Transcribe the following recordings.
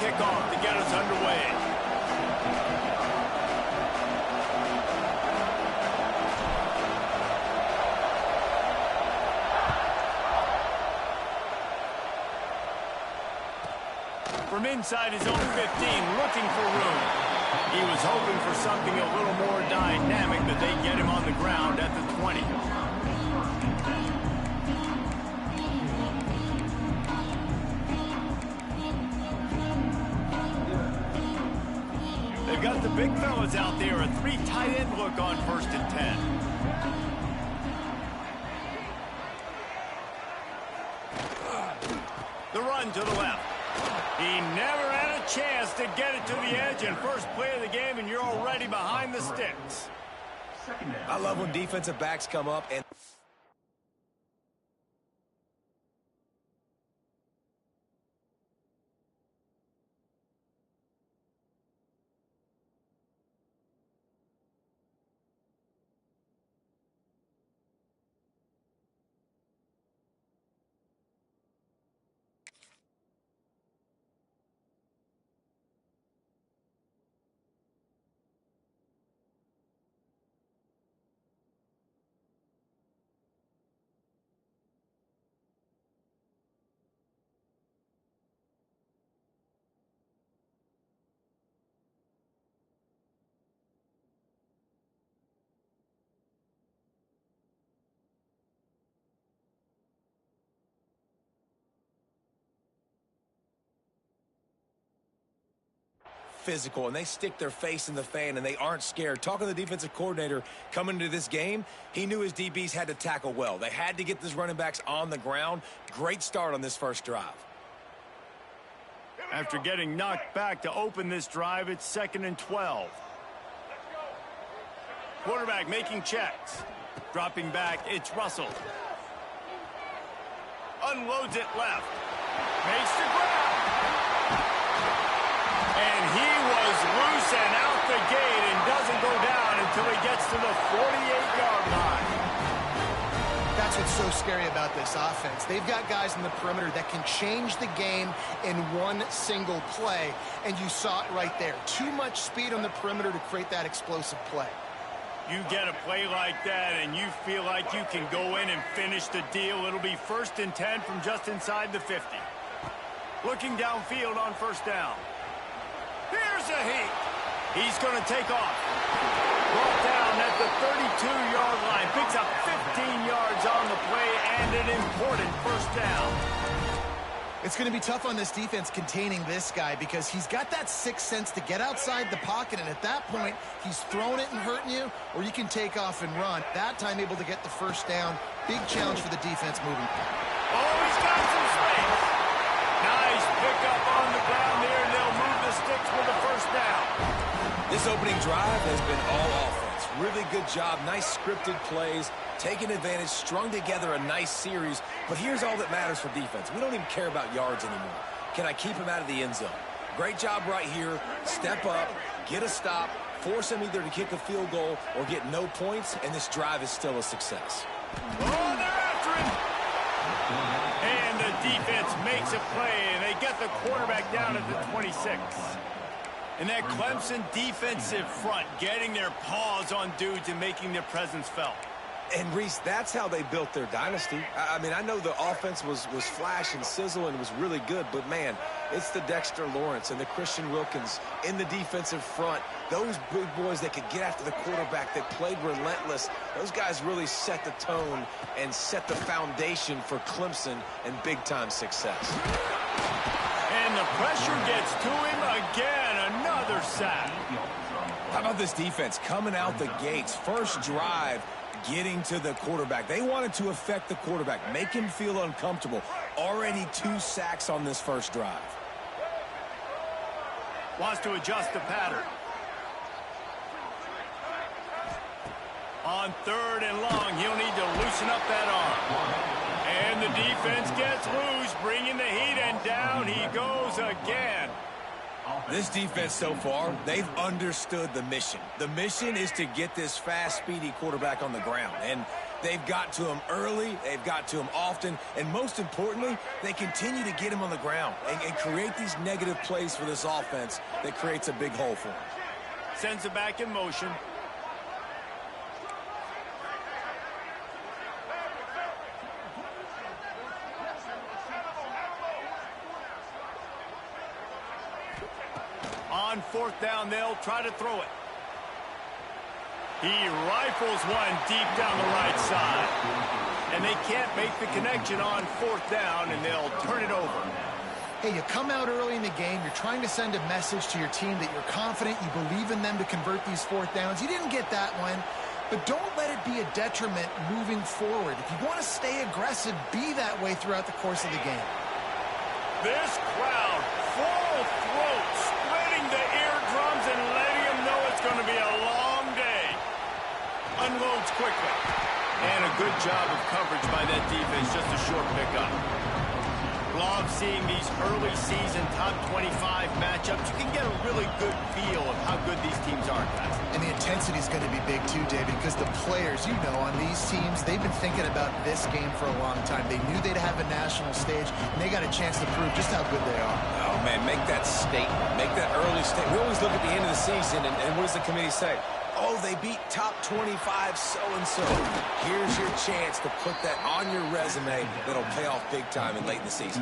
kickoff to get us underway. From inside his own 15, looking for room. He was hoping for something a little more dynamic, that they get him on the ground at the 20. They've got the big fellas out there, a 3 tight end look on 1st and 10. The run to the left. He never had a chance to get it to the edge, and first play of the game, and you're already behind the sticks. I love when defensive backs come up and... physical, and they stick their face in the fan, and they aren't scared. Talking to the defensive coordinator coming into this game, he knew his DBs had to tackle well. They had to get these running backs on the ground. Great start on this first drive. After getting knocked back to open this drive, it's 2nd and 12. Quarterback making checks. Dropping back, it's Russell. Unloads it left. Makes the grab. And he was loose and out the gate and doesn't go down until he gets to the 48-yard line. That's what's so scary about this offense. They've got guys in the perimeter that can change the game in one single play, and you saw it right there. Too much speed on the perimeter to create that explosive play. You get a play like that and you feel like you can go in and finish the deal. It'll be 1st and 10 from just inside the 50. Looking downfield on 1st down. Here's a heat. He's going to take off. Brought down at the 32-yard line. Picks up 15 yards on the play and an important 1st down. It's going to be tough on this defense containing this guy because he's got that sixth sense to get outside the pocket, and at that point, he's throwing it and hurting you, or you can take off and run. That time able to get the 1st down. Big challenge for the defense moving. Oh, he's got some space. Nice pickup on the ground there, and they'll move the sticks with the 1st down. This opening drive has been all offense. Really good job. Nice scripted plays. Taking advantage, strung together a nice series. But here's all that matters for defense. We don't even care about yards anymore. Can I keep him out of the end zone? Great job right here. Step up, get a stop, force him either to kick a field goal or get no points, and this drive is still a success. Oh, they're after him. And the defense makes a play, and they get the quarterback down at the 26. And that Clemson defensive front getting their paws on dudes and making their presence felt. And, Reese, that's how they built their dynasty. I mean, I know the offense was flash and sizzle and was really good, but, man, it's the Dexter Lawrence and the Christian Wilkins in the defensive front. Those big boys that could get after the quarterback, that played relentless. Those guys really set the tone and set the foundation for Clemson and big-time success. And the pressure gets to him again. Another sack. How about this defense coming out the gates? First drive, getting to the quarterback. They wanted to affect the quarterback, make him feel uncomfortable. Already 2 sacks on this first drive. Wants to adjust the pattern. On 3rd and long, he'll need to loosen up that arm. And the defense gets loose, bringing the heat, and down he goes again. This defense so far, they've understood the mission. The mission is to get this fast, speedy quarterback on the ground. And They've got to him early, they've got to him often, and most importantly, they continue to get him on the ground and create these negative plays for this offense that creates a big hole for him. Sends it back in motion. On fourth down, they'll try to throw it. He rifles one deep down the right side. And they can't make the connection on fourth down, and they'll turn it over. Hey, you come out early in the game, you're trying to send a message to your team that you're confident, you believe in them to convert these fourth downs. You didn't get that one, but don't let it be a detriment moving forward. If you want to stay aggressive, be that way throughout the course of the game. This crowd, full throat, splitting the eardrums and letting them know it's going to be a long day. Unloads quickly. And a good job of coverage by that defense, just a short pickup. Love seeing these early season top 25 matchups. You can get a really good feel of how good these teams are, guys. And the intensity is going to be big too, David, because the players, you know, on these teams, they've been thinking about this game for a long time. They knew they'd have a national stage, and they got a chance to prove just how good they are. Oh, man, make that statement. Make that early statement. We always look at the end of the season, and what does the committee say? Oh, they beat top 25 so-and-so. Here's your chance to put that on your resume that'll pay off big time and late in the season.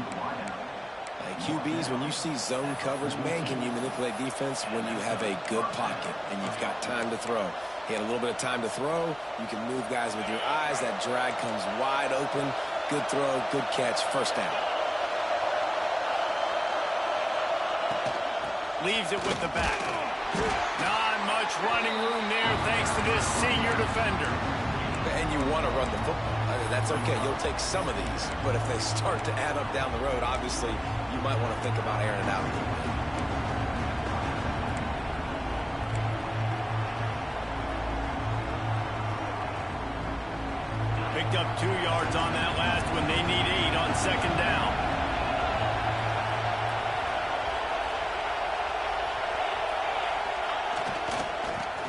QBs, when you see zone coverage, man, can you manipulate defense when you have a good pocket and you've got time to throw. He had a little bit of time to throw. You can move guys with your eyes. That drag comes wide open. Good throw, good catch, first down. Leaves it with the back. Not much running room there thanks to this senior defender. And you want to run the football. That's okay. You'll take some of these. But if they start to add up down the road, obviously, you might want to think about airing it out a little bit. Picked up 2 yards on that last one. They need 8 on second down.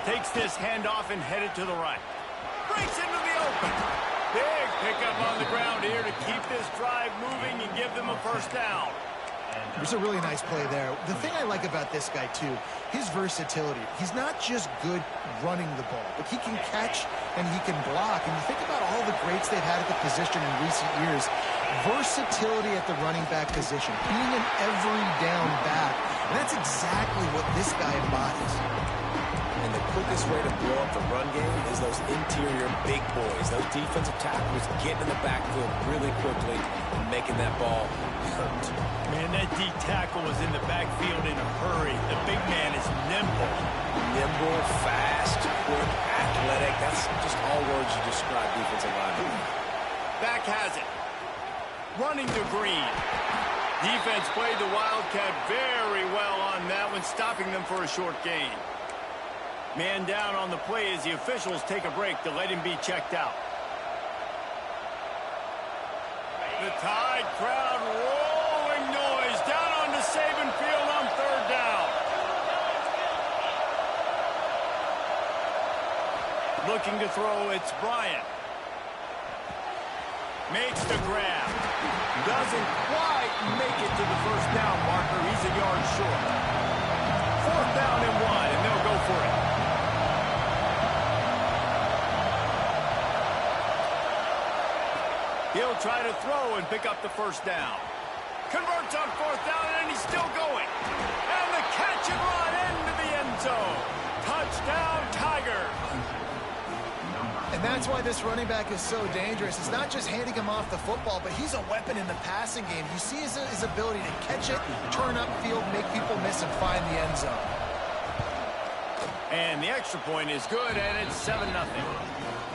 Takes this handoff and headed to the right. Breaks into the open. Big pickup on the ground here to keep this drive moving and give them a first down. There's a really nice play there. The thing I like about this guy, too, his versatility. He's not just good running the ball, but he can catch and he can block. And you think about all the greats they've had at the position in recent years. Versatility at the running back position, being an every down back. And that's exactly what this guy embodies. And the quickest way to blow up the run game is those interior big boys, those defensive tackles getting in the backfield really quickly and making that ball hurt. Man, that D tackle was in the backfield in a hurry. The big man is nimble. Nimble, fast, quick, athletic. That's just all words you describe defensive linemen. Back has it. Running to Green. Defense played the Wildcat very well on that one, stopping them for a short gain. Man down on the play as the officials take a break to let him be checked out. The Tide crowd rolling noise down onto Saban Field on third down. Looking to throw, it's Bryant. Makes the grab. Doesn't quite make it to the first down marker. He's a yard short. Fourth down and 1, and they'll go for it. He'll try to throw and pick up the first down. Converts on fourth down, and he's still going. And the catch and run into the end zone. Touchdown, Tigers. And that's why this running back is so dangerous. It's not just handing him off the football, but he's a weapon in the passing game. You see his ability to catch it, turn upfield, make people miss, and find the end zone. And the extra point is good, and it's 7-0.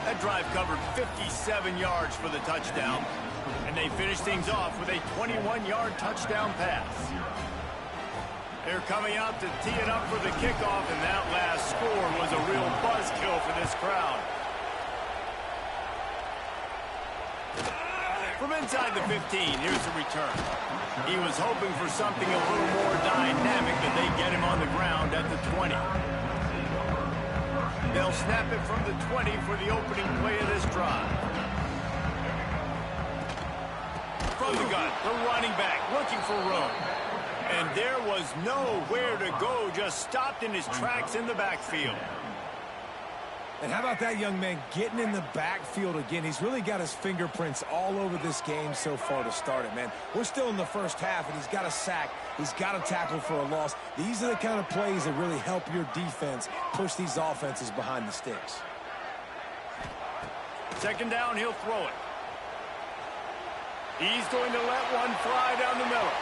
That drive covered 57 yards for the touchdown. And they finish things off with a 21-yard touchdown pass. They're coming out to tee it up for the kickoff, and that last score was a real buzzkill for this crowd. From inside the 15, here's the return. He was hoping for something a little more dynamic, but they get him on the ground at the 20. They'll snap it from the 20 for the opening play of this drive. From the gun, the running back looking for room. And there was nowhere to go, just stopped in his tracks in the backfield. And how about that young man getting in the backfield again? He's really got his fingerprints all over this game so far to start it, man. We're still in the first half, and he's got a sack. He's got a tackle for a loss. These are the kind of plays that really help your defense push these offenses behind the sticks. Second down, he'll throw it. He's going to let one fly down the middle.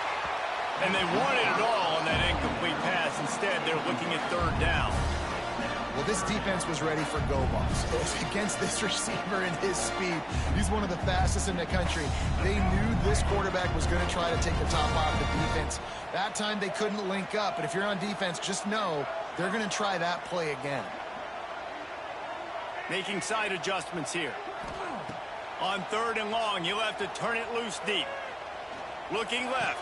And they wanted it all on that incomplete pass. Instead, they're looking at third down. Well, this defense was ready for go balls. Against this receiver and his speed, he's one of the fastest in the country. They knew this quarterback was going to try to take the top off the defense. That time they couldn't link up, but if you're on defense, just know they're going to try that play again. Making side adjustments here. On third and long, you'll have to turn it loose deep. Looking left.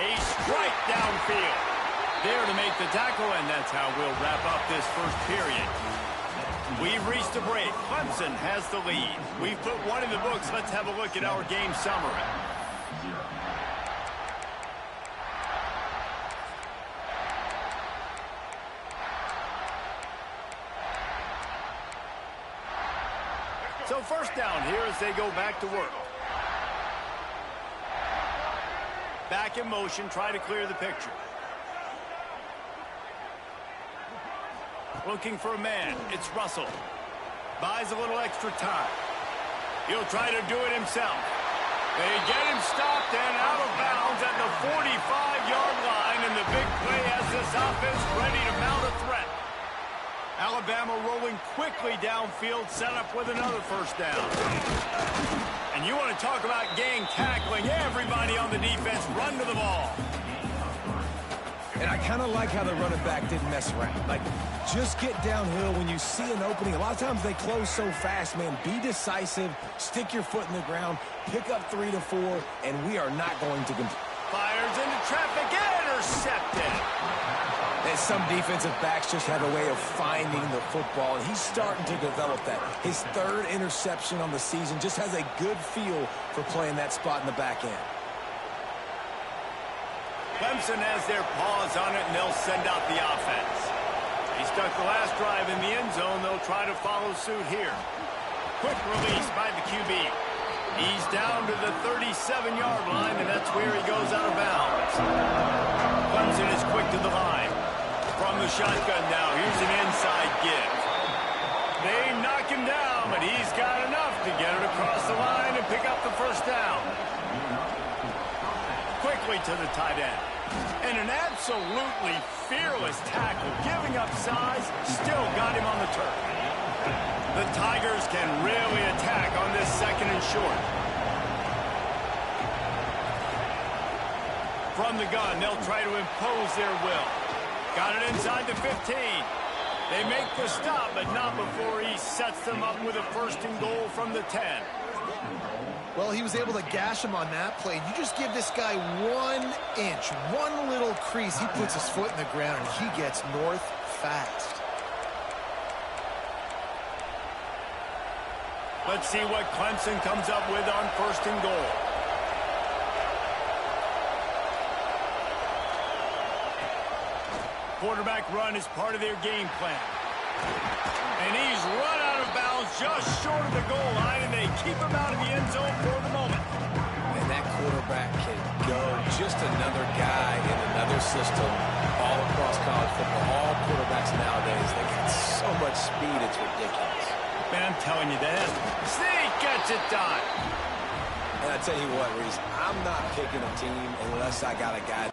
A strike downfield. There to make the tackle, and that's how we'll wrap up this first period. We've reached a break. Clemson has the lead. We've put one in the books. Let's have a look at our game summary. So first down here as they go back to work. Back in motion, try to clear the picture. Looking for a man. It's Russell. Buys a little extra time. He'll try to do it himself. They get him stopped and out of bounds at the 45-yard line, and the big play has this offense ready to mount a threat. Alabama rolling quickly downfield, set up with another first down. And you want to talk about gang tackling. Everybody on the defense run to the ball. And I kind of like how the running back didn't mess around. Like, just get downhill when you see an opening. A lot of times they close so fast, man. Be decisive, stick your foot in the ground, pick up 3 to 4, and we are not going to compete. Fires into traffic, intercepted. And some defensive backs just have a way of finding the football, and he's starting to develop that. His third interception on the season, just has a good feel for playing that spot in the back end. Clemson has their paws on it, and they'll send out the offense. He stuck the last drive in the end zone. They'll try to follow suit here. Quick release by the QB. He's down to the 37-yard line, and that's where he goes out of bounds. Clemson is quick to the line. From the shotgun now, here's an inside give. They knock him down, but he's got enough to get it across the line and pick up the first down. Quickly to the tight end. And an absolutely fearless tackle, giving up size, still got him on the turf. The Tigers can really attack on this second and short. From the gun, they'll try to impose their will. Got it inside the 15. They make the stop, but not before he sets them up with a first and goal from the 10. Well, he was able to gash him on that play. You just give this guy 1 inch, one little crease. He puts his foot in the ground, and he gets north fast. Let's see what Clemson comes up with on first and goal. Quarterback run is part of their game plan. And he's run out of bounds just short of the goal line, and they keep him out of the end zone for the moment. And that quarterback can go. Just another guy in another system all across college football. All quarterbacks nowadays, they got so much speed, it's ridiculous. Man, I'm telling you that. Sneak gets it done. And I tell you what, Reese, I'm not picking a team unless I got a guy.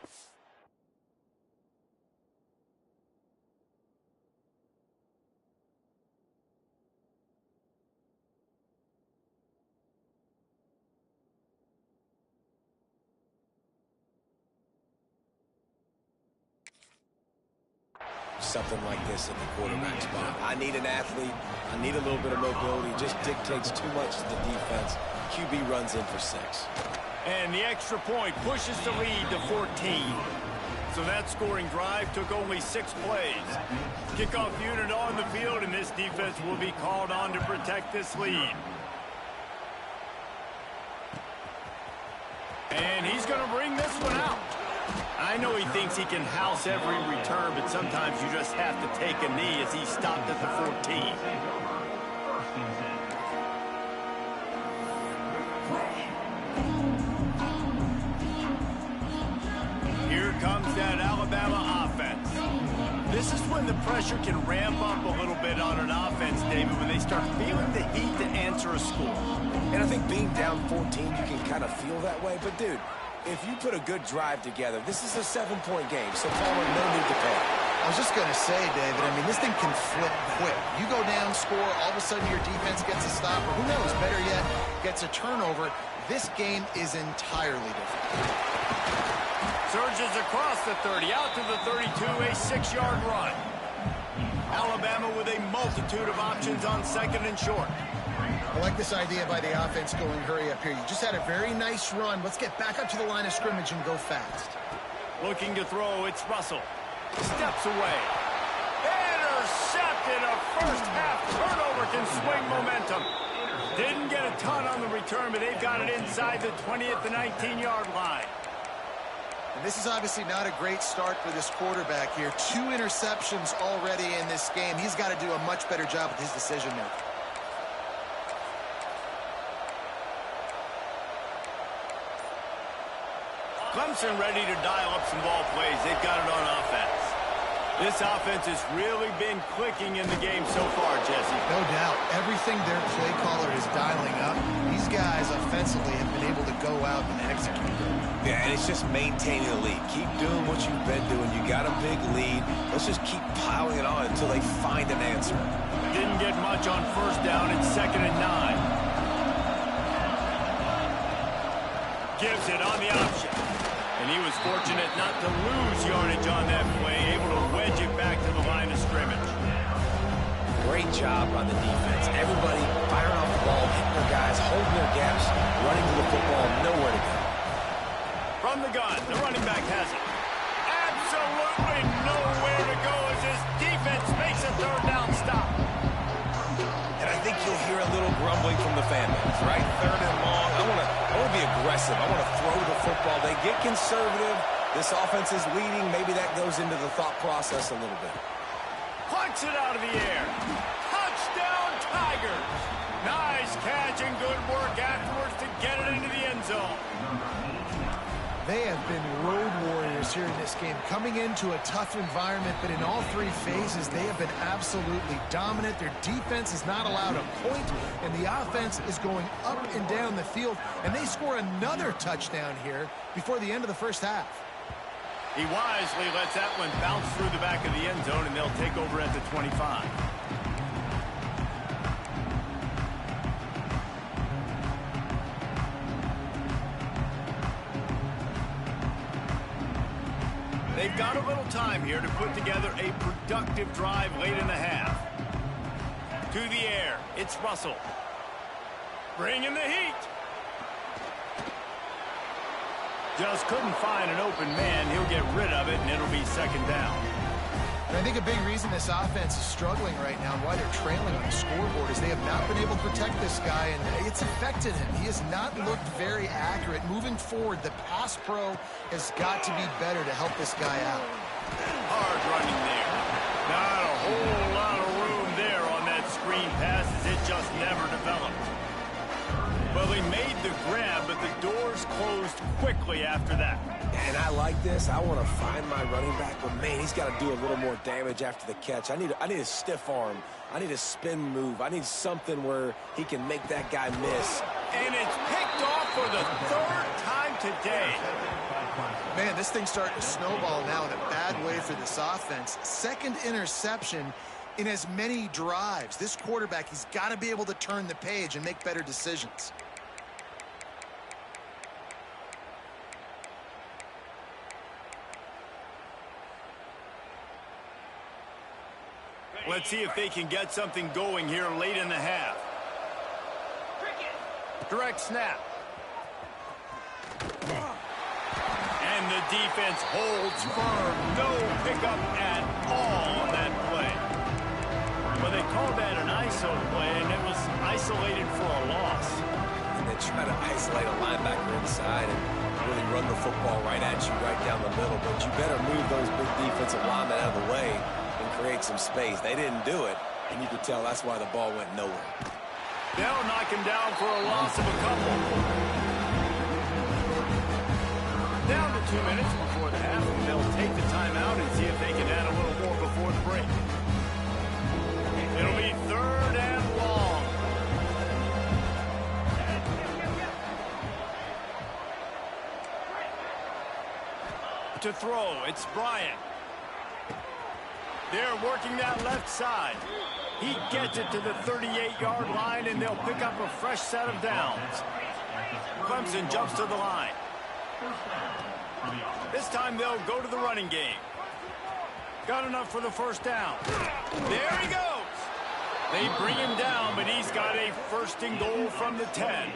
Something like this in the quarterback spot. I need an athlete. I need a little bit of mobility. Just dictates too much to the defense. QB runs in for 6. And the extra point pushes the lead to 14. So that scoring drive took only 6 plays. Kickoff unit on the field, and this defense will be called on to protect this lead. And he's going to bring this one out. I know he thinks he can house every return, but sometimes you just have to take a knee as he stopped at the 14. Here comes that Alabama offense. This is when the pressure can ramp up a little bit on an offense, David, when they start feeling the heat to answer a score. And I think being down 14, you can kind of feel that way. But, dude, if you put a good drive together, this is a 7-point game, so Palmer, no need to panic. I was just going to say, David, I mean, this thing can flip quick. You go down, score, all of a sudden your defense gets a stop, or who knows, better yet, gets a turnover. This game is entirely different. Surges across the 30, out to the 32, a 6-yard run. Alabama with a multitude of options on 2nd and short. I like this idea by the offense going hurry up here. You just had a very nice run. Let's get back up to the line of scrimmage and go fast. Looking to throw, it's Russell. Steps away. Intercepted. A first-half turnover can swing momentum. Didn't get a ton on the return, but they've got it inside the 20 at the 19-yard line. And this is obviously not a great start for this quarterback here. 2 interceptions already in this game. He's got to do a much better job with his decision-making. Clemson ready to dial up some ball plays. They've got it on offense. This offense has really been clicking in the game so far, Jesse. No doubt. Everything their play caller is dialing up, these guys offensively have been able to go out and execute. Yeah, and it's just maintaining the lead. Keep doing what you've been doing. You got a big lead. Let's just keep piling it on until they find an answer. Didn't get much on 1st down. It's 2nd and 9. Gives it on the option. And he was fortunate not to lose yardage on that play, able to wedge it back to the line of scrimmage. Great job on the defense. Everybody firing off the ball, hitting their guys, holding their gaps, running to the football, nowhere to go. From the gun, the running back has it. Absolutely nowhere to go as his defense makes a 3rd down stop. And I think you'll hear a little grumbling from the fan base, right? 3rd and long. I want to be aggressive. I want to throw the football. They get conservative. This offense is leading. Maybe that goes into the thought process a little bit. Plucks it out of the air. Touchdown, Tigers. Nice catch and good work afterwards to get it into the end zone. They have been road warriors here in this game, coming into a tough environment, but in all 3 phases, they have been absolutely dominant. Their defense is not allowed a point, and the offense is going up and down the field, and they score another touchdown here before the end of the 1st half. He wisely lets that one bounce through the back of the end zone, and they'll take over at the 25. They've got a little time here to put together a productive drive late in the half. To the air, it's Russell. Bringing the heat. Just couldn't find an open man. He'll get rid of it, and it'll be 2nd down. And I think a big reason this offense is struggling right now and why they're trailing on the scoreboard is they have not been able to protect this guy, and it's affected him. He has not looked very accurate. Moving forward, the pass pro has got to be better to help this guy out. Hard running there. Not a whole lot of room there on that screen pass as it just never developed. Well, he made the grab, but the doors closed quickly after that. And I like this. I want to find my running back, but, man, he's got to do a little more damage after the catch. I need a stiff arm. I need a spin move. I need something where he can make that guy miss. And it's picked off for the 3rd time today. Man, this thing's starting to snowball now in a bad way for this offense. 2nd interception in as many drives. This quarterback, he's got to be able to turn the page and make better decisions. Let's see if they can get something going here late in the half. Direct snap. And the defense holds firm. No pickup at all on that play. Well, they called that an ISO play, and it was isolated for a loss. And they try to isolate a linebacker inside and really run the football right at you, right down the middle. But you better move those big defensive linemen out of the way and create some space. They didn't do it, and you could tell that's why the ball went nowhere. They'll knock him down for a loss of a couple. Down to 2 minutes before the half, and they'll take the timeout and see if they can add a little more before the break. It'll be 3rd and long. To throw, it's Bryant. They're working that left side. He gets it to the 38-yard line, and they'll pick up a fresh set of downs. Clemson jumps to the line. This time they'll go to the running game. Got enough for the first down. There he goes. They bring him down, but he's got a 1st and goal from the 10.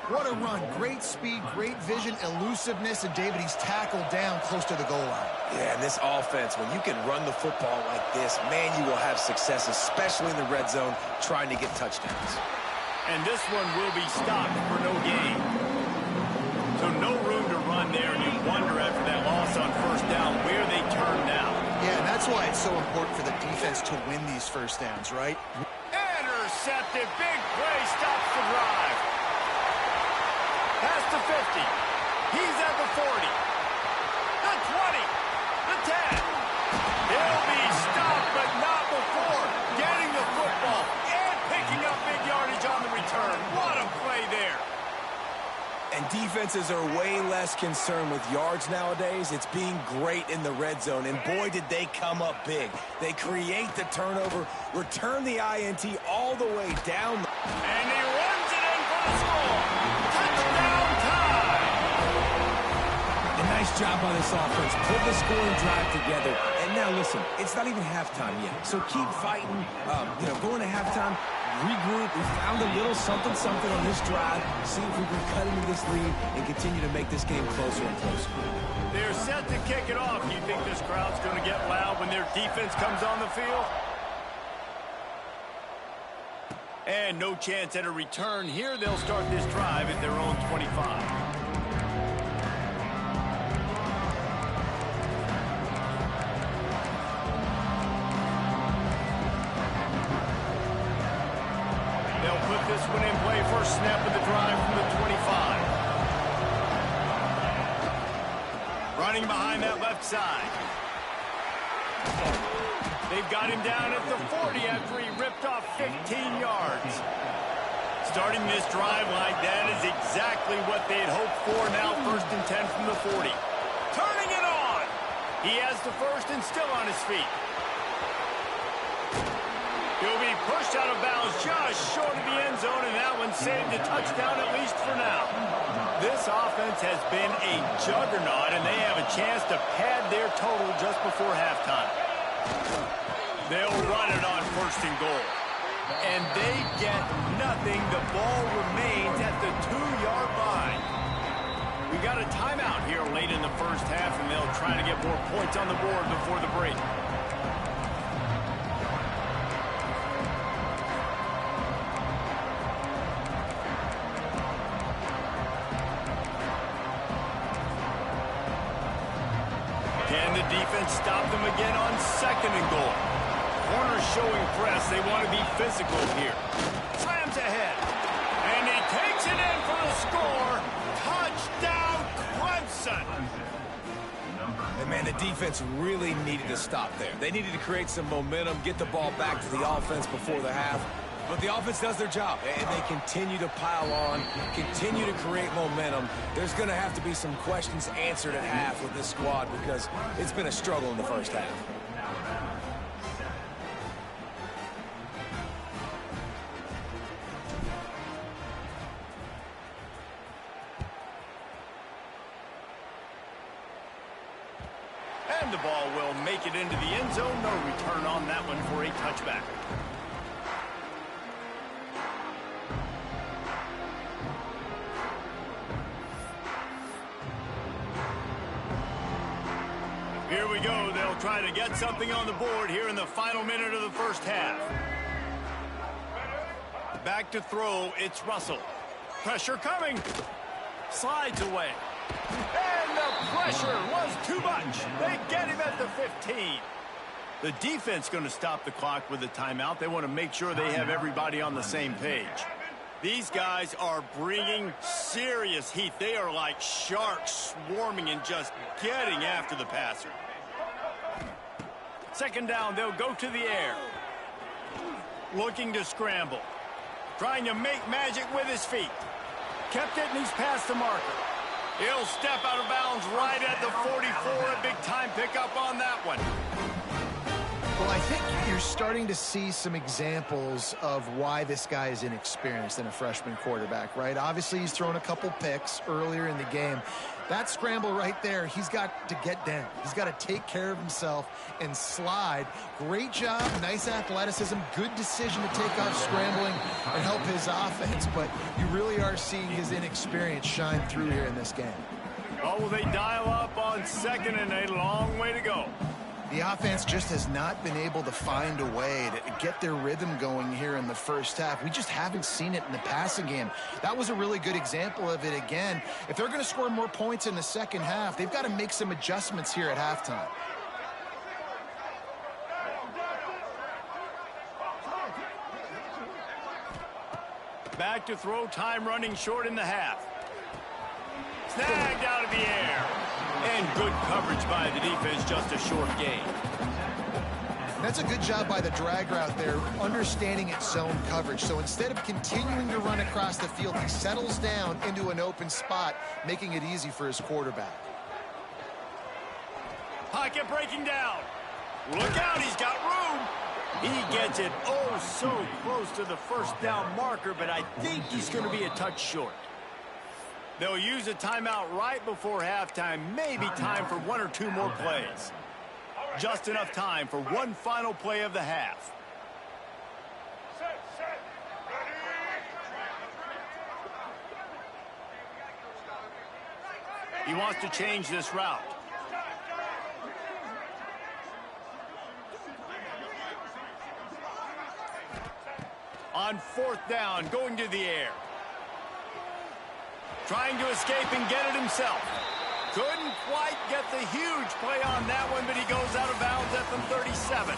What a run. Great speed, great vision, elusiveness, and David, he's tackled down close to the goal line. Yeah, and this offense, when you can run the football like this, man, you will have success, especially in the red zone, trying to get touchdowns. And this one will be stopped for no gain. So no room to run there, and you wonder after that loss on 1st down where they turn now. Yeah, and that's why it's so important for the defense to win these first downs, right? Intercepted. Big play stops the drive. Past the 50. He's at the 40. The 20. The 10. He'll be stopped, but not before getting the football and picking up big yardage on the return. What a play there. And defenses are way less concerned with yards nowadays. It's being great in the red zone. And boy, did they come up big. They create the turnover, return the INT all the way down. And he runs it in for the score. Touchdown time. A nice job by this offense. Put the scoring drive together. And now listen, it's not even halftime yet. So keep fighting. Going to halftime. Regroup. We found a little something on this drive. See if we can cut into this lead and continue to make this game closer and closer. They're set to kick it off. You think this crowd's going to get loud when their defense comes on the field? And no chance at a return here. They'll start this drive at their own 25. This one in play, first snap of the drive from the 25. Running behind that left side. They've got him down at the 40 after he ripped off 15 yards. Starting this drive like that is exactly what they had hoped for. Now 1st and 10 from the 40. Turning it on. He has the first and still on his feet. He'll be pushed out of bounds just short of the end zone, and that one saved a touchdown at least for now. This offense has been a juggernaut, and they have a chance to pad their total just before halftime. They'll run it on 1st and goal. And they get nothing. The ball remains at the 2-yard line. We got a timeout here late in the first half, and they'll try to get more points on the board before the break. Can the defense stop them again on 2nd and goal? Corners showing press. They want to be physical here. Slams ahead. And he takes it in for the score. Touchdown, Clemson. And man, the defense really needed to stop there. They needed to create some momentum, get the ball back to the offense before the half. But the offense does their job, and they continue to pile on, continue to create momentum. There's going to have to be some questions answered at half with this squad because it's been a struggle in the first half. And the ball will make it into the end zone. No return on that one for a touchback. we go. They'll try to get something on the board here in the final minute of the first half. Back to throw, it's Russell. Pressure coming. Slides away. And the pressure was too much. They get him at the 15. The defense going to stop the clock with a timeout. They want to make sure they have everybody on the same page. These guys are bringing serious heat. They are like sharks swarming and just getting after the passer. Second down, they'll go to the air. Looking to scramble. Trying to make magic with his feet. Kept it, and he's past the marker. He'll step out of bounds right at the 44. A big-time pickup on that one. Well, I think you're starting to see some examples of why this guy is inexperienced in a freshman quarterback, right? Obviously, he's thrown a couple picks earlier in the game. That scramble right there, he's got to get down. He's got to take care of himself and slide. Great job, nice athleticism, good decision to take off scrambling and help his offense, but you really are seeing his inexperience shine through here in this game. Oh, will they dial up on second and a long way to go? The offense just has not been able to find a way to get their rhythm going here in the first half. We just haven't seen it in the passing game. That was a really good example of it again. If they're going to score more points in the second half, they've got to make some adjustments here at halftime. Back to throw, time running short in the half. Snagged out of the air. And good coverage by the defense, just a short gain. That's a good job by the drag route there, understanding its zone coverage. So instead of continuing to run across the field, he settles down into an open spot, making it easy for his quarterback. Pocket breaking down. Look out, he's got room. He gets it oh so close to the first down marker, but I think he's going to be a touch short. They'll use a timeout right before halftime, maybe time for one or two more plays. Just enough time for one final play of the half. He wants to change this route. On fourth down, going to the air. Trying to escape and get it himself. Couldn't quite get the huge play on that one, but he goes out of bounds at the 37.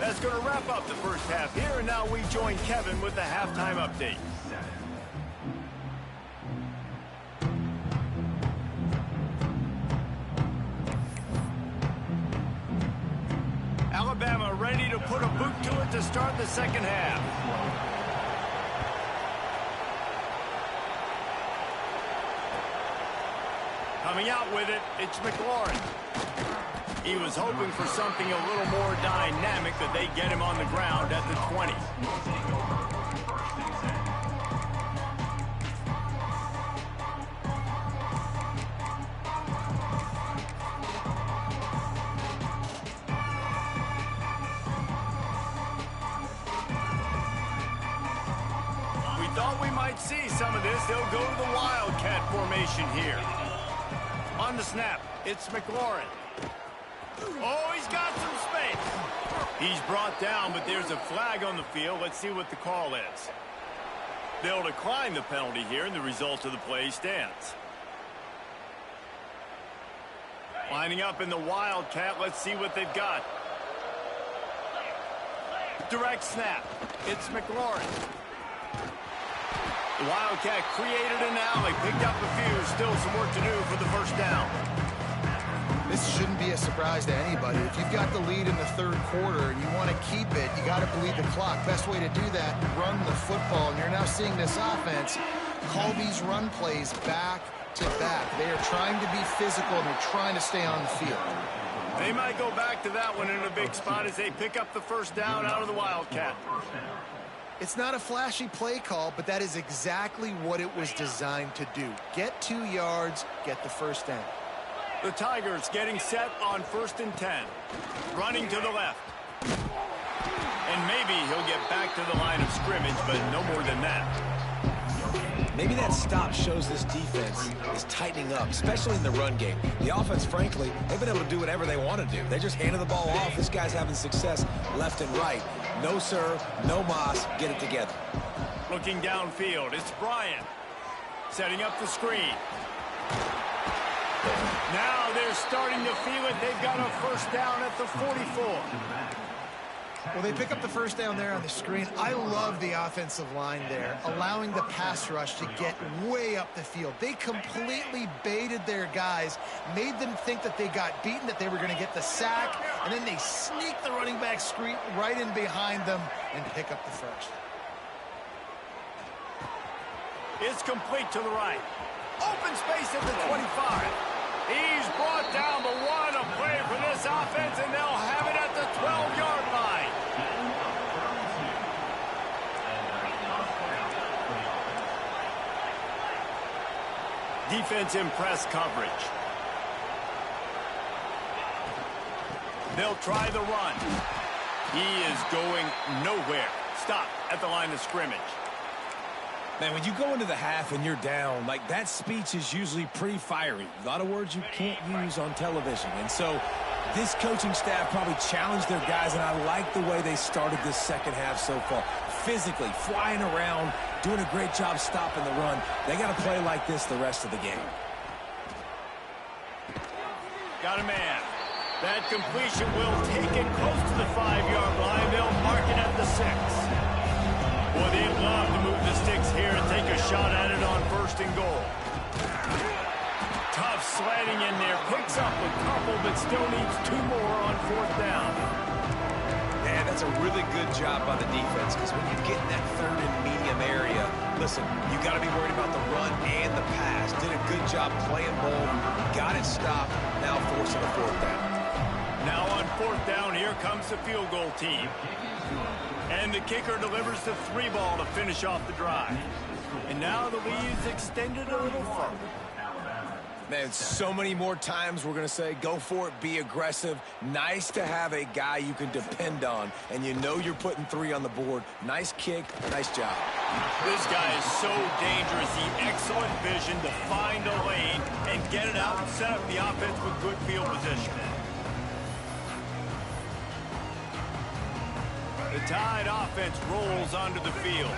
That's going to wrap up the first half here, and now we join Kevin with the halftime update. Alabama ready to put a boot to it to start the second half. Coming out with it, it's McLaurin. He was hoping for something a little more dynamic, but they get him on the ground at the 20. We thought we might see some of this. They'll go to the Wildcat formation here. On the snap, it's McLaurin. Oh, he's got some space. He's brought down, but there's a flag on the field. Let's see what the call is. They'll decline the penalty here, and the result of the play stands. Lining up in the Wildcat, let's see what they've got. Direct snap, it's McLaurin. The Wildcat created an alley, picked up a few, still some work to do for the first down. This shouldn't be a surprise to anybody. If you've got the lead in the third quarter and you want to keep it, you got to bleed the clock. Best way to do that, run the football. And you're now seeing this offense call these run plays back to back. They are trying to be physical, and they're trying to stay on the field. They might go back to that one in a big spot as they pick up the first down out of the Wildcat. It's not a flashy play call, but that is exactly what it was designed to do. Get 2 yards, get the first down. The Tigers getting set on 1st and 10. Running to the left. And maybe he'll get back to the line of scrimmage, but no more than that. Maybe that stop shows this defense is tightening up, especially in the run game. The offense, frankly, they've been able to do whatever they want to do. They just handed the ball off. This guy's having success left and right. No serve, no moss, get it together. Looking downfield, it's Bryant. Setting up the screen. Now they're starting to feel it. They've got a first down at the 44. Well, they pick up the first down there on the screen. I love the offensive line there, allowing the pass rush to get way up the field. They completely baited their guys, made them think that they got beaten, that they were going to get the sack, and then they sneak the running back screen right in behind them and pick up the first. It's complete to the right. Open space at the 25. He's brought down, but what a play for this offense, and they'll have it at the 12-yard line. Defense in press coverage. They'll try the run. He is going nowhere. Stop at the line of scrimmage. Man, when you go into the half and you're down, like, that speech is usually pretty fiery. A lot of words you can't use on television. And so this coaching staff probably challenged their guys, and I like the way they started this second half so far. Physically, flying around, doing a great job stopping the run. They got to play like this the rest of the game. Got a man. That completion will take it close to the 5-yard line. They'll mark it at the 6. Boy, they'd love to move the sticks here and take a shot at it on 1st and goal. Tough sledding in there. Picks up a couple, but still needs 2 more on 4th down. Man, that's a really good job by the defense, because when you get in that 3rd and medium area, listen, you got to be worried about the run and the pass. Did a good job playing both. Got it stopped. Now forcing the 4th down. Now on 4th down, here comes the field goal team. And the kicker delivers the 3 ball to finish off the drive. And now the lead's extended a little further. Man, so many more times we're going to say, go for it, be aggressive. Nice to have a guy you can depend on, and you know you're putting 3 on the board. Nice kick, nice job. This guy is so dangerous. The excellent vision to find a lane and get it out and set up the offense with good field position. The Tide offense rolls onto the field.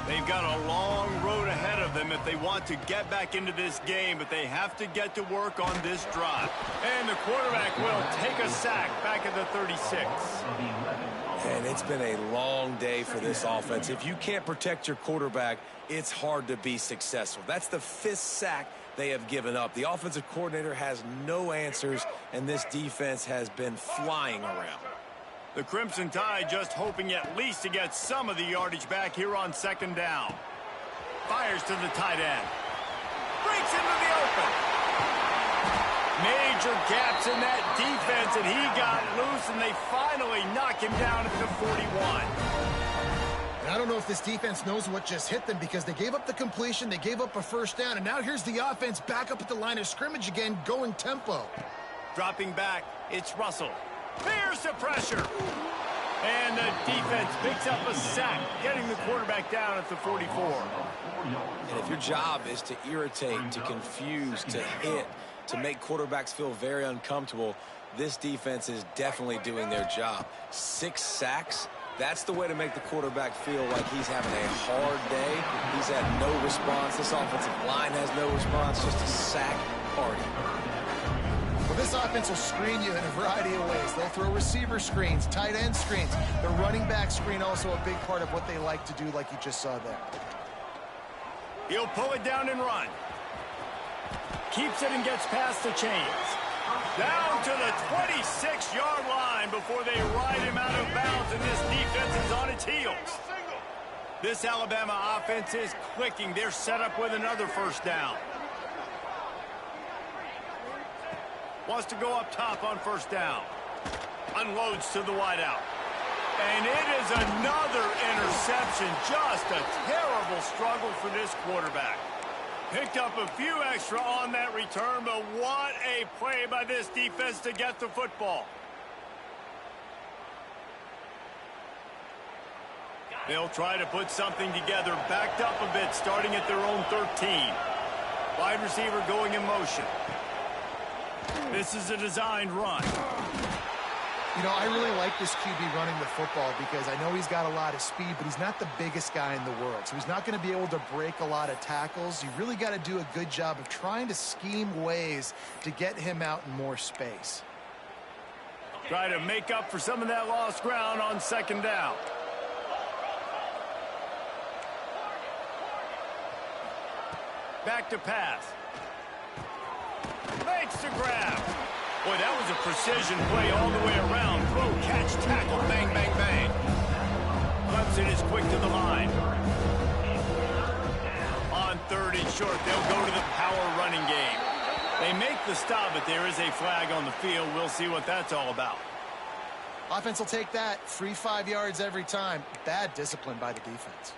They've got a long road ahead of them if they want to get back into this game, but they have to get to work on this drive. And the quarterback will take a sack back at the 36. And it's been a long day for this offense. If you can't protect your quarterback, it's hard to be successful. That's the 5th sack they have given up. The offensive coordinator has no answers, and this defense has been flying around. The Crimson Tide just hoping at least to get some of the yardage back here on 2nd down. Fires to the tight end. Breaks into the open. Major gaps in that defense, and he got loose, and they finally knock him down at the 41. And I don't know if this defense knows what just hit them, because they gave up the completion, they gave up a 1st down, and now here's the offense back up at the line of scrimmage again, going tempo. Dropping back, it's Russell. There's the pressure. And the defense picks up a sack, getting the quarterback down at the 44. And if your job is to irritate, to confuse, to hit, to make quarterbacks feel very uncomfortable, this defense is definitely doing their job. 6 sacks, that's the way to make the quarterback feel like he's having a hard day. He's had no response. This offensive line has no response, just a sack party. Well, this offense will screen you in a variety of ways. They'll throw receiver screens, tight end screens. The running back screen also a big part of what they like to do, like you just saw there. He'll pull it down and run. Keeps it and gets past the chains. Down to the 26-yard line before they ride him out of bounds, and this defense is on its heels. This Alabama offense is clicking. They're set up with another 1st down. Wants to go up top on 1st down. Unloads to the wideout. And it is another interception. Just a terrible struggle for this quarterback. Picked up a few extra on that return, but what a play by this defense to get the football. They'll try to put something together, backed up a bit, starting at their own 13. Wide receiver going in motion. This is a designed run. You know, I really like this QB running the football because I know he's got a lot of speed, but he's not the biggest guy in the world. So he's not going to be able to break a lot of tackles. You really got to do a good job of trying to scheme ways to get him out in more space. Try to make up for some of that lost ground on second down. Back to pass. Makes the grab. Boy, that was a precision play all the way around. Throw, catch, tackle, bang, bang, bang. Clemson is quick to the line. On third and short, they'll go to the power running game. They make the stop, but there is a flag on the field. We'll see what that's all about. Offense will take that. Free 5 yards every time. Bad discipline by the defense.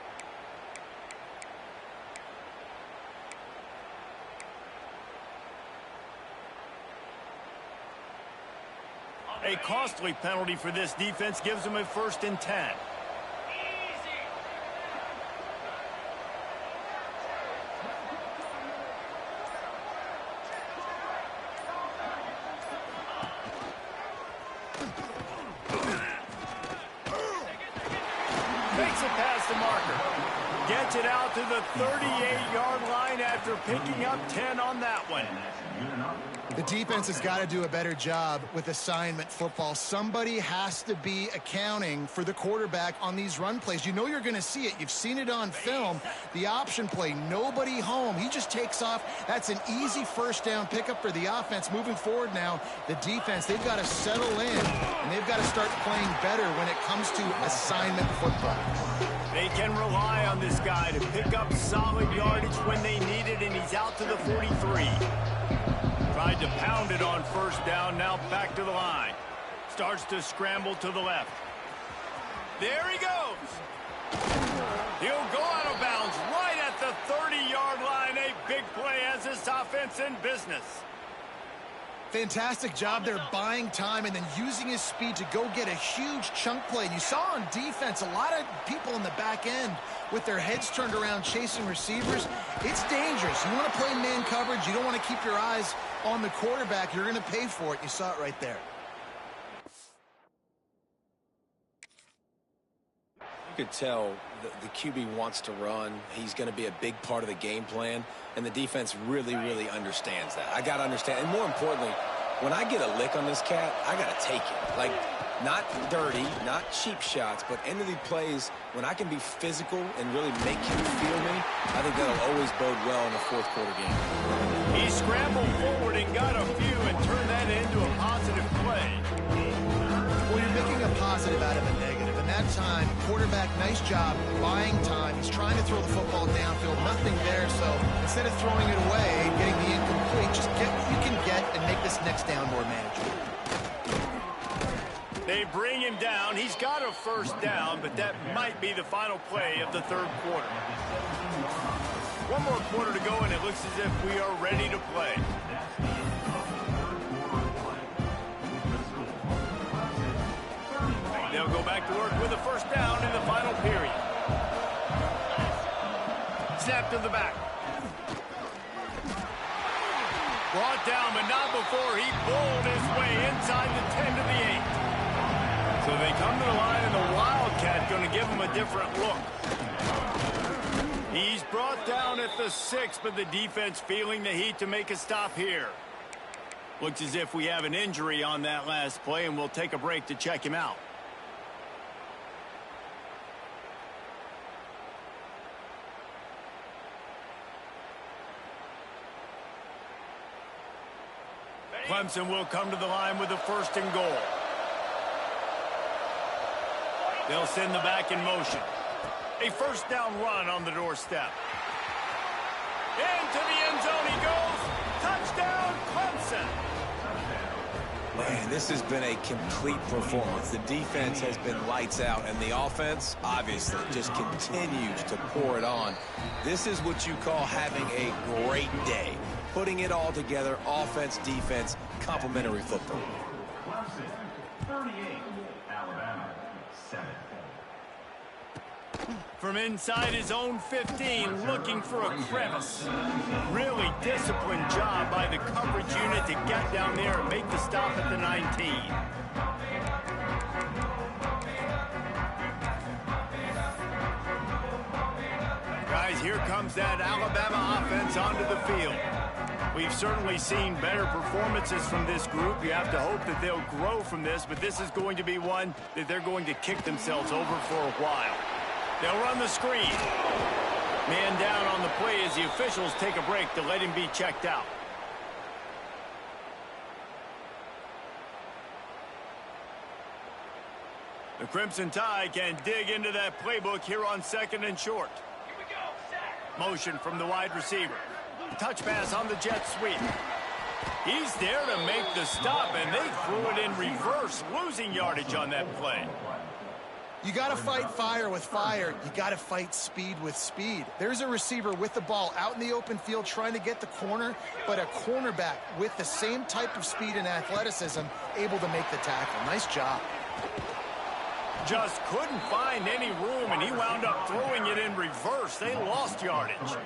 A costly penalty for this defense gives them a 1st and 10. Makes it past the marker. Gets it out to the 38-yard line after picking up 10 on that one. The defense has got to do a better job with assignment football. Somebody has to be accounting for the quarterback on these run plays. You know you're going to see it. You've seen it on film. The option play, nobody home. He just takes off. That's an easy 1st down pickup for the offense. Moving forward now, the defense, they've got to settle in, and they've got to start playing better when it comes to assignment football. They can rely on this guy to pick up solid yardage when they need it, and he's out to the 43. Tried to pound it on 1st down, now back to the line. Starts to scramble to the left. There he goes. He'll go out of bounds right at the 30-yard line. A big play as this offense in business. Fantastic job there buying time and then using his speed to go get a huge chunk play. And you saw on defense a lot of people in the back end with their heads turned around chasing receivers. It's dangerous. You want to play man coverage. You don't want to keep your eyes on the quarterback. You're going to pay for it. You saw it right there. You could tell the QB wants to run. He's going to be a big part of the game plan, and the defense really, really understands that. I got to understand, and more importantly, when I get a lick on this cat, I got to take it. Like, not dirty, not cheap shots, but end of the plays, when I can be physical and really make him feel me, I think that'll always bode well in a 4th quarter game. He scrambled forward and got a few and turned that into a positive play. Well, you're making a positive out of a negative. And that time, quarterback, nice job buying time. He's trying to throw the football downfield. Nothing there, so instead of throwing it away and getting the incomplete, just get what you can get and make this next down more manageable. They bring him down. He's got a 1st down, but that might be the final play of the 3rd quarter. One more quarter to go, and it looks as if we are ready to play. They'll go back to work with a 1st down in the final period. Snap to the back. Brought down, but not before he bowled his way inside the 10 to the 8. So they come to the line, and the Wildcat going to give him a different look. He's brought down at the 6, but the defense feeling the heat to make a stop here. Looks as if we have an injury on that last play, and we'll take a break to check him out. Clemson will come to the line with a 1st and goal. They'll send the back in motion. A 1st down run on the doorstep. Into the end zone he goes. Touchdown, Clemson. Man, this has been a complete performance. The defense has been lights out, and the offense, obviously, just continues to pour it on. This is what you call having a great day. Putting it all together, offense, defense, complementary football. Clemson, 38, Alabama, 7. From inside his own 15, looking for a crevice. Really disciplined job by the coverage unit to get down there and make the stop at the 19. Guys, here comes that Alabama offense onto the field. We've certainly seen better performances from this group. You have to hope that they'll grow from this, but this is going to be one that they're going to kick themselves over for a while. They'll run the screen. Man down on the play as the officials take a break to let him be checked out. The Crimson Tide can dig into that playbook here on 2nd and short. Motion from the wide receiver. Touch pass on the jet sweep. He's there to make the stop, and they threw it in reverse, losing yardage on that play. You got to fight fire with fire. You got to fight speed with speed. There's a receiver with the ball out in the open field trying to get the corner, but a cornerback with the same type of speed and athleticism able to make the tackle. Nice job. Just couldn't find any room, and he wound up throwing it in reverse. They lost yardage.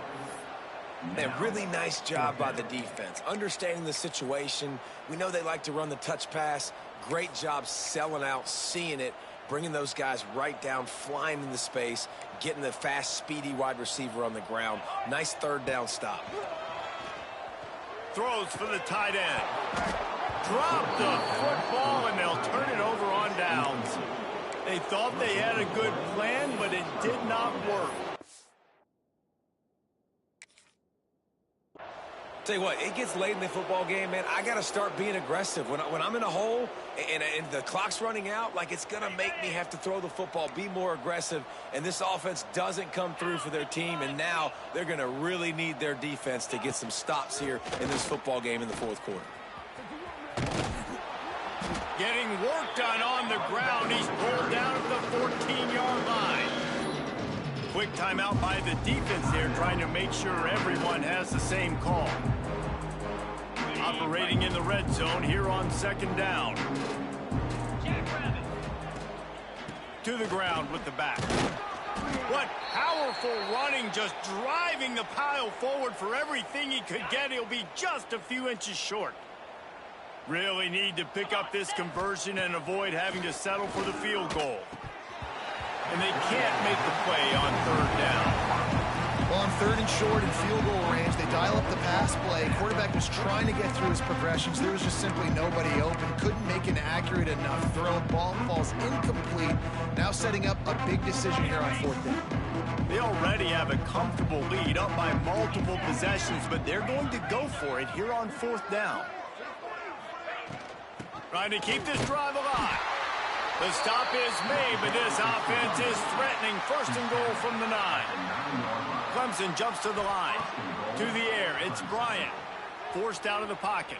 A really nice job by the defense, understanding the situation. We know they like to run the touch pass. Great job selling out, seeing it, bringing those guys right down, flying into space, getting the fast, speedy wide receiver on the ground. Nice 3rd down stop. Throws for the tight end. Drop the football, and they'll turn it over on downs. They thought they had a good plan, but it did not work. Tell you what, it gets late in the football game, man. I got to start being aggressive. When I'm in a hole and the clock's running out, like, it's going to make me have to throw the football, be more aggressive, and this offense doesn't come through for their team, and now they're going to really need their defense to get some stops here in this football game in the 4th quarter. Getting work done on the ground. He's pulled down at the 14-yard line. Quick timeout by the defense there, trying to make sure everyone has the same call. Operating in the red zone here on 2nd down. To the ground with the back. What powerful running, just driving the pile forward for everything he could get. He'll be just a few inches short. Really need to pick up this conversion and avoid having to settle for the field goal. And they can't make the play on 3rd down. Well, on 3rd and short and field goal range, they dial up the pass play. Quarterback was trying to get through his progressions. There was just simply nobody open. Couldn't make an accurate enough throw. Ball falls incomplete. Now setting up a big decision here on 4th down. They already have a comfortable lead, up by multiple possessions, but they're going to go for it here on 4th down. Trying to keep this drive alive. The stop is made, but this offense is threatening. 1st and goal from the 9. Clemson jumps to the line. To the air, it's Bryant. Forced out of the pocket.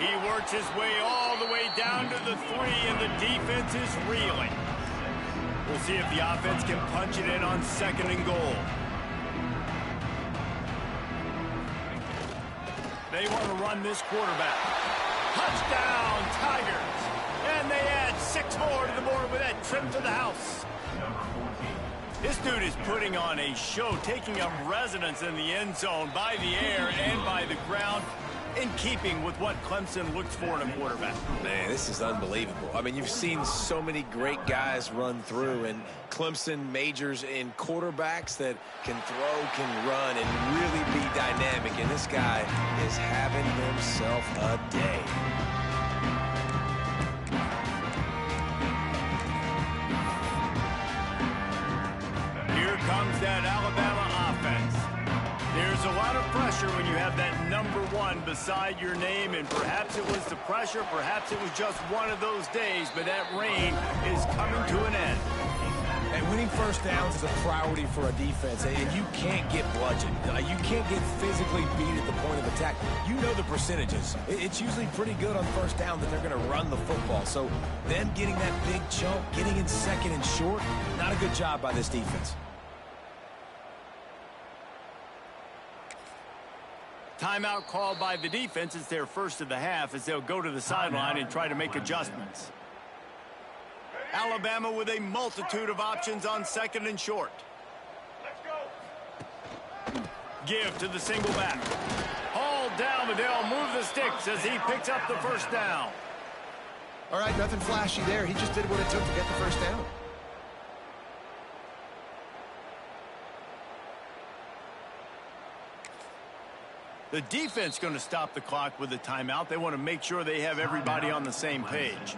He works his way all the way down to the 3, and the defense is reeling. We'll see if the offense can punch it in on 2nd and goal. They want to run this quarterback. Touchdown, Tigers. And they add 6 more to the board with that trip to the house. This dude is putting on a show, taking up residence in the end zone by the air and by the ground, in keeping with what Clemson looks for in a quarterback. Man, this is unbelievable. I mean, you've seen so many great guys run through, and Clemson majors in quarterbacks that can throw, can run, and really be dynamic. And this guy is having himself a day. Here comes that Alabama offense. There's a lot of pressure when you have that number 1 beside your name, and perhaps it was the pressure, perhaps it was just one of those days, but that reign is coming to an end. And winning 1st downs is a priority for a defense, and you can't get bludgeoned. You can't get physically beat at the point of attack. You know the percentages. It's usually pretty good on 1st down that they're going to run the football. So them getting that big chunk, getting in 2nd and short, not a good job by this defense. Timeout called by the defense. It's their first of the half as they'll go to the sideline and try to make adjustments. Alabama with a multitude of options on second and short. Give to the single back. Hauled down, but they'll move the sticks as he picks up the first down. All right, nothing flashy there. He just did what it took to get the first down. The defense going to stop the clock with a timeout. They want to make sure they have everybody on the same page.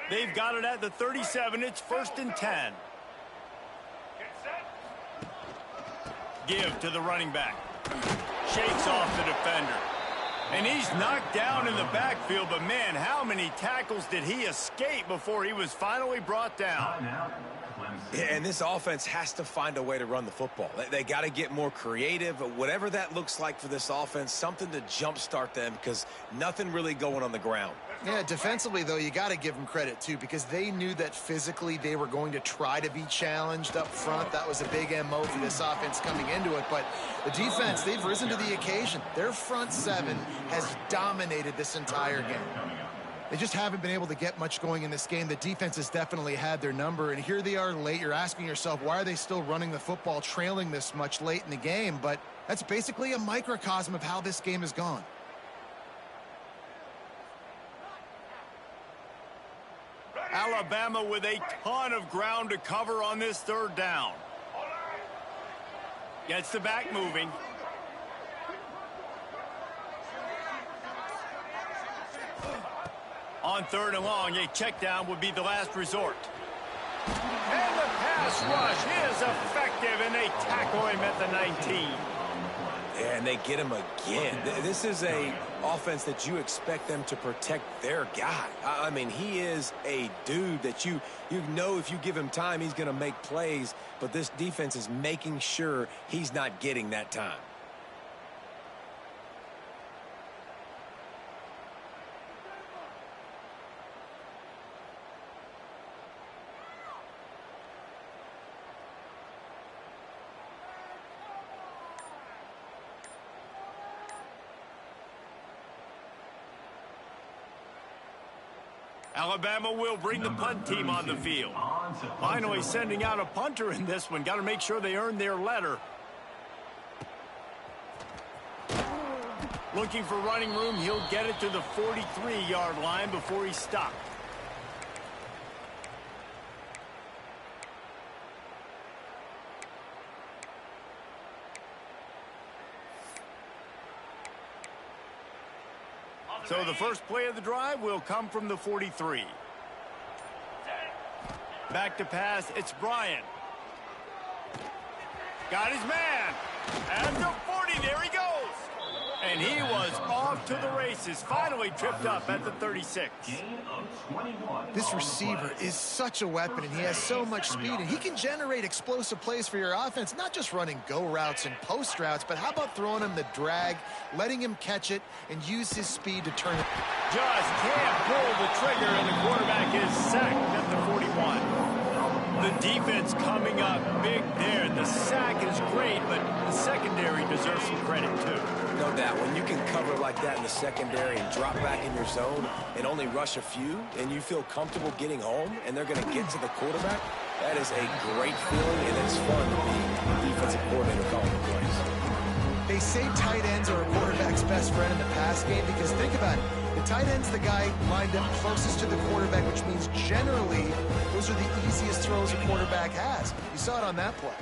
They've got it at the 37. It's 1st and 10. Give to the running back. Shakes off the defender. And he's knocked down in the backfield, but man, how many tackles did he escape before he was finally brought down? Yeah, and this offense has to find a way to run the football. They got to get more creative, whatever that looks like for this offense, something to jumpstart them because nothing really going on the ground. Yeah, defensively, though, you got to give them credit, too, because they knew that physically they were going to try to be challenged up front. That was a big MO for this offense coming into it. But the defense, they've risen to the occasion. Their front seven has dominated this entire game. They just haven't been able to get much going in this game. The defense has definitely had their number, and here they are late. You're asking yourself, why are they still running the football, trailing this much late in the game? But that's basically a microcosm of how this game has gone. Alabama with a ton of ground to cover on this 3rd down. Gets the back moving. On 3rd and long, a check down would be the last resort. And the pass rush is effective, and they tackle him at the 19. And they get him again. This is a offense that you expect them to protect their guy. I mean, he is a dude that you know if you give him time, he's going to make plays, but this defense is making sure he's not getting that time. Alabama will bring the punt team on the field. Finally sending out a punter in this one. Got to make sure they earn their letter. Looking for running room. He'll get it to the 43-yard line before he's stopped. So the first play of the drive will come from the 43. Back to pass, it's Bryant. Got his man. At the 40, there he goes. And he was off to the races, finally tripped up at the 36. This receiver is such a weapon, and he has so much speed, and he can generate explosive plays for your offense, not just running go routes and post routes, but how about throwing him the drag, letting him catch it, and use his speed to turn it. Just can't pull the trigger, and the quarterback is sacked at the 41. The defense coming up big there. The sack is great, but the secondary deserves some credit, too. No doubt. When you can cover like that in the secondary and drop back in your zone and only rush a few, and you feel comfortable getting home, and they're going to get to the quarterback, that is a great feeling, and it's fun to be a defensive coordinator calling the plays. They say tight ends are a quarterback's best friend in the pass game because think about it. The tight end's the guy lined up closest to the quarterback, which means generally those are the easiest throws a quarterback has. You saw it on that play.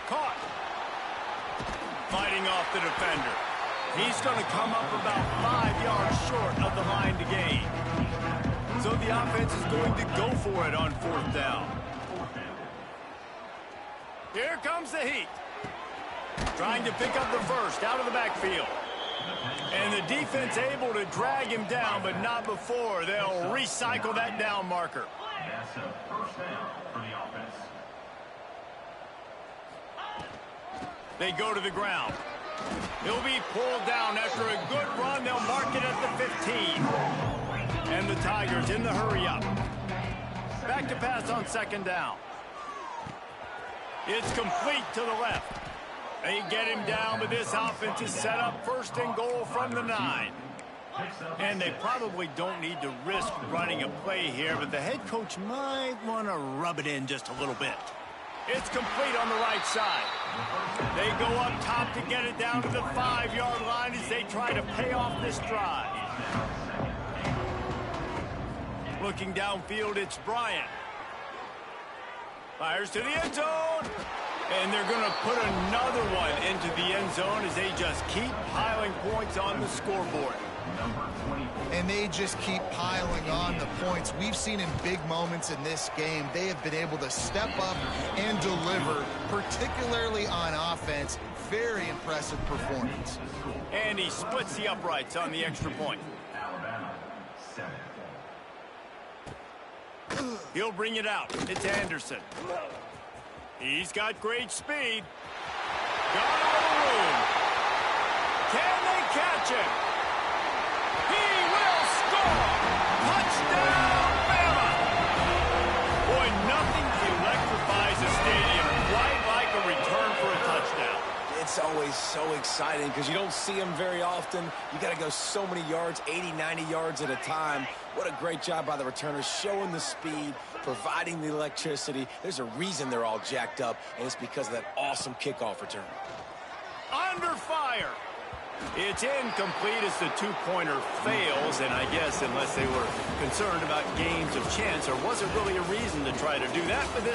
Caught. Fighting off the defender. He's going to come up about 5 yards short of the line to gain. So the offense is going to go for it on 4th down. Here comes the heat. Trying to pick up the first out of the backfield. And the defense able to drag him down, but not before. They'll recycle that down marker. That's a first down for the offense. They go to the ground. He'll be pulled down after a good run. They'll mark it at the 15. And the Tigers in the hurry up. Back to pass on 2nd down. It's complete to the left. They get him down, but this offense is set up 1st and goal from the 9. And they probably don't need to risk running a play here, but the head coach might want to rub it in just a little bit. It's complete on the right side. They go up top to get it down to the 5-yard line as they try to pay off this drive. Looking downfield, it's Bryant. Fires to the end zone. And they're going to put another one into the end zone as they just keep piling points on the scoreboard. And they just keep piling on the points. We've seen in big moments in this game, they have been able to step up and deliver, particularly on offense. Very impressive performance. And he splits the uprights on the extra point. He'll bring it out. It's Anderson. He's got great speed. Got out of the room. Can they catch him? He will score! Touchdown, Bama! Boy, nothing electrifies a stadium quite like a return for a touchdown. It's always so exciting because you don't see them very often. You got to go so many yards, 80, 90 yards at a time. What a great job by the returners, showing the speed, providing the electricity. There's a reason they're all jacked up, and it's because of that awesome kickoff return. Under fire. It's incomplete as the two-pointer fails, and I guess unless they were concerned about games of chance, there wasn't really a reason to try to do that, but this